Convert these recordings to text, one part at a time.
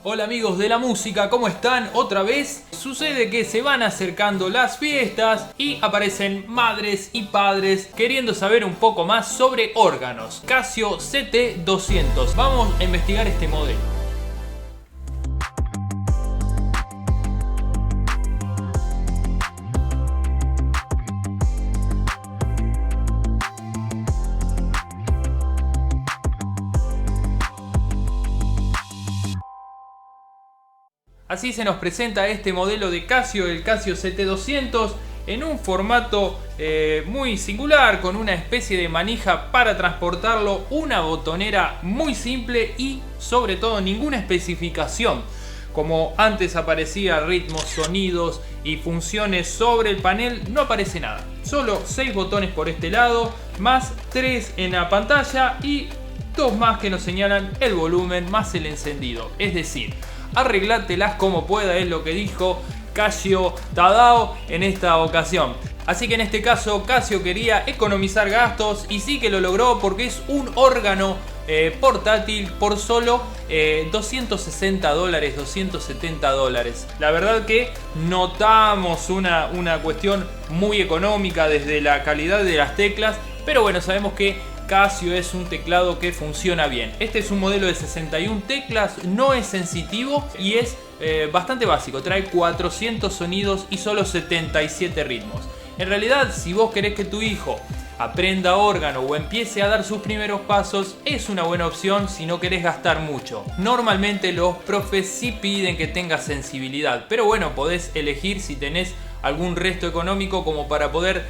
Hola amigos de la música, ¿cómo están? Otra vez sucede que se van acercando las fiestas y aparecen madres y padres queriendo saber un poco más sobre órganos. Casio CT200. Vamos a investigar este modelo. Así se nos presenta este modelo de Casio, el Casio CT200, en un formato muy singular, con una especie de manija para transportarlo, una botonera muy simple y sobre todo ninguna especificación. Como antes aparecía ritmos, sonidos y funciones sobre el panel, no aparece nada. Solo 6 botones por este lado, más 3 en la pantalla y 2 más que nos señalan el volumen más el encendido. Es decir, arreglátelas como pueda, es lo que dijo Casio Tadao en esta ocasión. Así que en este caso Casio quería economizar gastos y sí que lo logró, porque es un órgano portátil por solo $260, $270. La verdad que notamos una cuestión muy económica desde la calidad de las teclas, pero bueno, sabemos que Casio es un teclado que funciona bien. Este es un modelo de 61 teclas, no es sensitivo y es bastante básico. Trae 400 sonidos y solo 77 ritmos. En realidad, si vos querés que tu hijo aprenda órgano o empiece a dar sus primeros pasos, es una buena opción si no querés gastar mucho. Normalmente los profes sí piden que tengas sensibilidad, pero bueno, podés elegir si tenés algún resto económico como para poder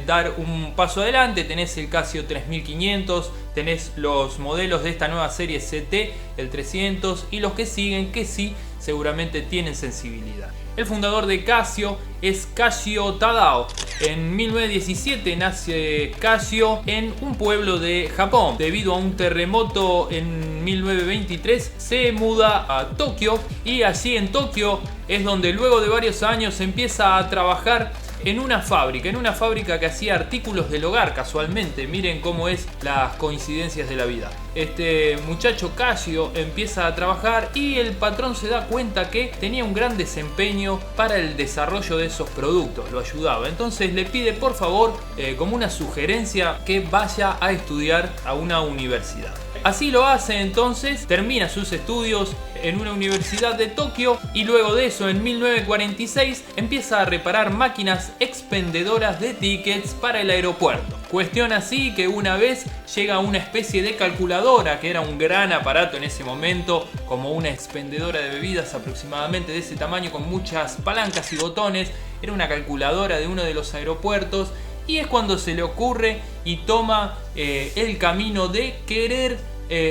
dar un paso adelante. Tenés el Casio 3500, tenés los modelos de esta nueva serie CT, el 300 y los que siguen que sí seguramente tienen sensibilidad. El fundador de Casio es Casio Tadao. En 1917 nace Casio en un pueblo de Japón. Debido a un terremoto en 1923 se muda a Tokio y allí en Tokio es donde luego de varios años empieza a trabajar en una fábrica que hacía artículos del hogar casualmente. Miren cómo es las coincidencias de la vida. Este muchacho Casio empieza a trabajar y el patrón se da cuenta que tenía un gran desempeño para el desarrollo de esos productos, lo ayudaba. Entonces le pide por favor, como una sugerencia, que vaya a estudiar a una universidad. Así lo hace, entonces termina sus estudios en una universidad de Tokio y luego de eso en 1946 empieza a reparar máquinas expendedoras de tickets para el aeropuerto. Cuestión así que una vez llega una especie de calculadora, que era un gran aparato en ese momento, como una expendedora de bebidas aproximadamente de ese tamaño, con muchas palancas y botones. Era una calculadora de uno de los aeropuertos. Y es cuando se le ocurre y toma el camino de querer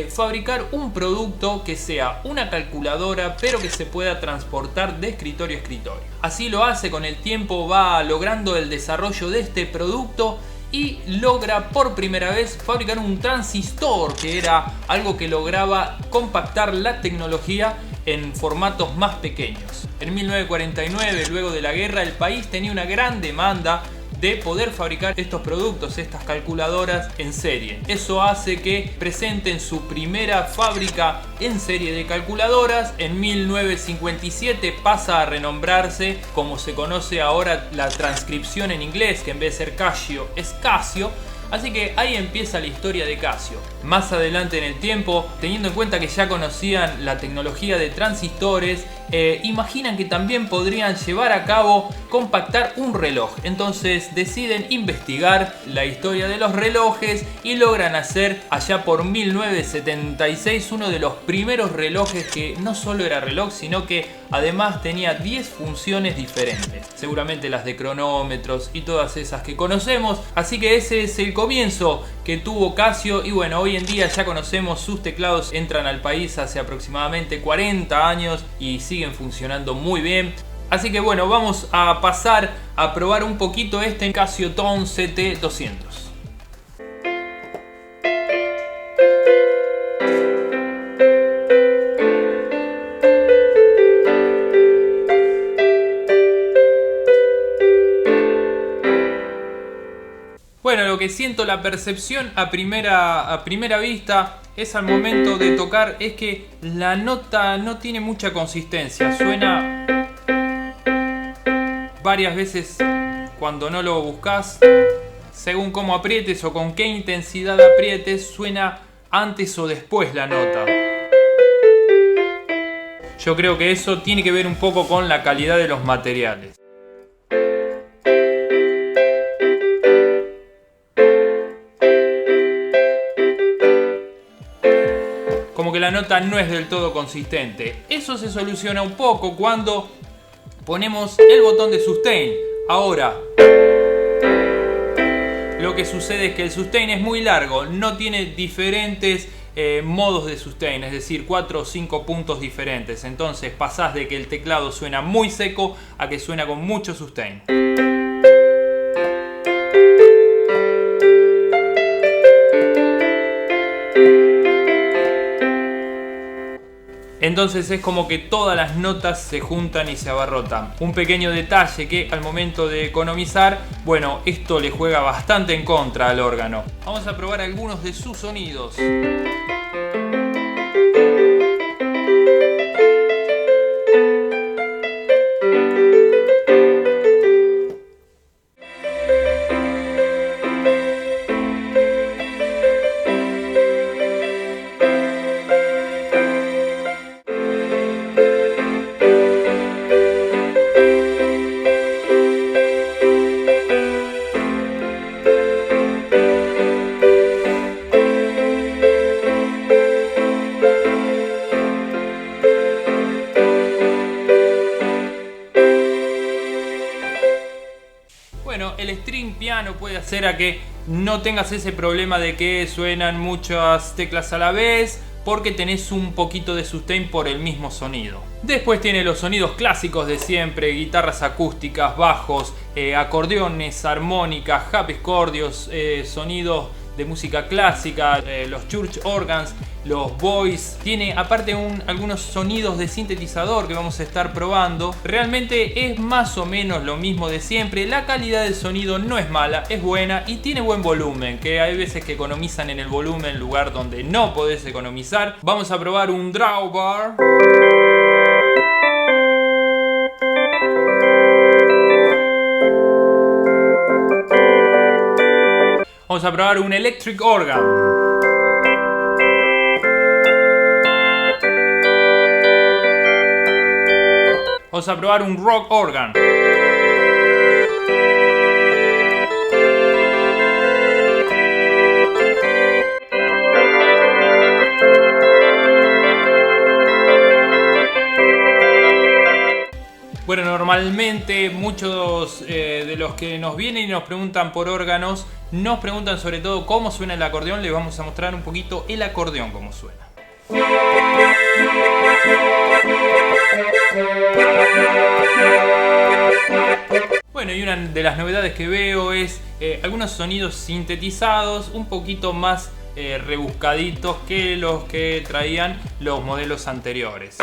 fabricar un producto que sea una calculadora, pero que se pueda transportar de escritorio a escritorio. Así lo hace, con el tiempo va logrando el desarrollo de este producto y logra por primera vez fabricar un transistor, que era algo que lograba compactar la tecnología en formatos más pequeños. En 1949, luego de la guerra, el país tenía una gran demanda de poder fabricar estos productos, estas calculadoras en serie. Eso hace que presenten su primera fábrica en serie de calculadoras. En 1957 pasa a renombrarse, como se conoce ahora la transcripción en inglés, que en vez de ser Casio es Casio. Así que ahí empieza la historia de Casio. Más adelante en el tiempo, teniendo en cuenta que ya conocían la tecnología de transistores, imaginan que también podrían llevar a cabo compactar un reloj. Entonces deciden investigar la historia de los relojes y logran hacer allá por 1976 uno de los primeros relojes que no solo era reloj, sino que además tenía 10 funciones diferentes. Seguramente las de cronómetros y todas esas que conocemos. Así que ese es el comienzo que tuvo Casio y bueno, hoy en día ya conocemos sus teclados. Entran al país hace aproximadamente 40 años y siguen funcionando muy bien. Así que bueno, vamos a pasar a probar un poquito este Casio Tone CT200. Bueno, lo que siento, la percepción a primera vista es al momento de tocar es que la nota no tiene mucha consistencia. Suena varias veces cuando no lo buscas. Según cómo aprietes o con qué intensidad aprietes, suena antes o después la nota. Yo creo que eso tiene que ver un poco con la calidad de los materiales. Como que la nota no es del todo consistente. Eso se soluciona un poco cuando ponemos el botón de sustain. Ahora, lo que sucede es que el sustain es muy largo, no tiene diferentes modos de sustain, es decir, 4 o 5 puntos diferentes. Entonces pasás de que el teclado suena muy seco a que suena con mucho sustain. Entonces es como que todas las notas se juntan y se abarrotan. Un pequeño detalle que al momento de economizar, bueno, esto le juega bastante en contra al órgano. Vamos a probar algunos de sus sonidos. Bueno, el string piano puede hacer a que no tengas ese problema de que suenan muchas teclas a la vez, porque tenés un poquito de sustain por el mismo sonido. Después tiene los sonidos clásicos de siempre, guitarras acústicas, bajos, acordeones, armónicas, harpscordios, sonidos de música clásica, los church organs, los voice. Tiene aparte algunos sonidos de sintetizador que vamos a estar probando. Realmente es más o menos lo mismo de siempre. La calidad del sonido no es mala, es buena y tiene buen volumen, que hay veces que economizan en el volumen, lugar donde no podés economizar. Vamos a probar un drawbar. Vamos a probar un electric organ. Vamos a probar un rock organ. Bueno, normalmente muchos de los que nos vienen y nos preguntan por órganos, nos preguntan sobre todo cómo suena el acordeón. Les vamos a mostrar un poquito el acordeón, cómo suena. Bueno, y una de las novedades que veo es algunos sonidos sintetizados un poquito más rebuscaditos que los que traían los modelos anteriores.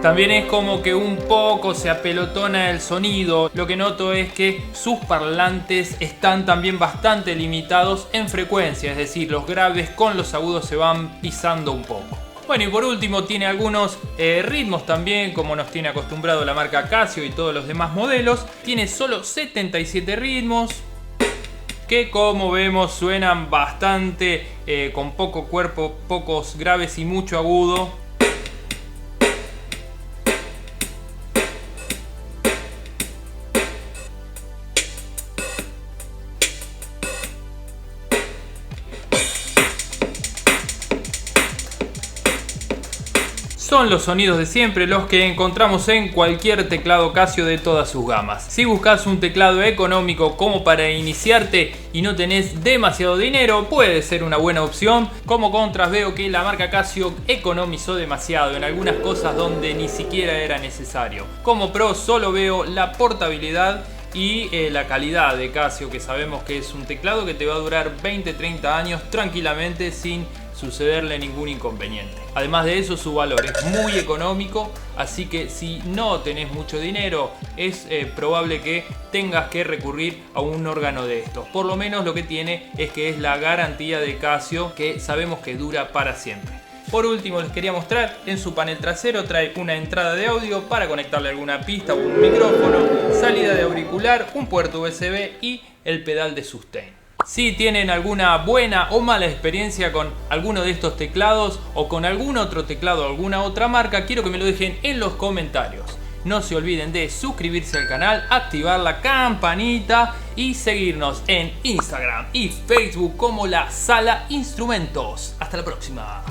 También es como que un poco se apelotona el sonido. Lo que noto es que sus parlantes están también bastante limitados en frecuencia, es decir, los graves con los agudos se van pisando un poco. Bueno, y por último tiene algunos ritmos también, como nos tiene acostumbrado la marca Casio y todos los demás modelos. Tiene solo 77 ritmos, que como vemos suenan bastante con poco cuerpo, pocos graves y mucho agudo. Son los sonidos de siempre los que encontramos en cualquier teclado Casio de todas sus gamas. Si buscas un teclado económico como para iniciarte y no tenés demasiado dinero, puede ser una buena opción. Como contras veo que la marca Casio economizó demasiado en algunas cosas donde ni siquiera era necesario. Como pro solo veo la portabilidad y la calidad de Casio, que sabemos que es un teclado que te va a durar 20-30 años tranquilamente sin sucederle ningún inconveniente. Además de eso, su valor es muy económico, así que si no tenés mucho dinero es probable que tengas que recurrir a un órgano de estos. Por lo menos lo que tiene es que es la garantía de Casio, que sabemos que dura para siempre. Por último, les quería mostrar, en su panel trasero trae una entrada de audio para conectarle alguna pista o un micrófono, salida de auricular, un puerto USB y el pedal de sustain. Si tienen alguna buena o mala experiencia con alguno de estos teclados o con algún otro teclado o alguna otra marca, quiero que me lo dejen en los comentarios. No se olviden de suscribirse al canal, activar la campanita y seguirnos en Instagram y Facebook como La Sala Instrumentos. Hasta la próxima.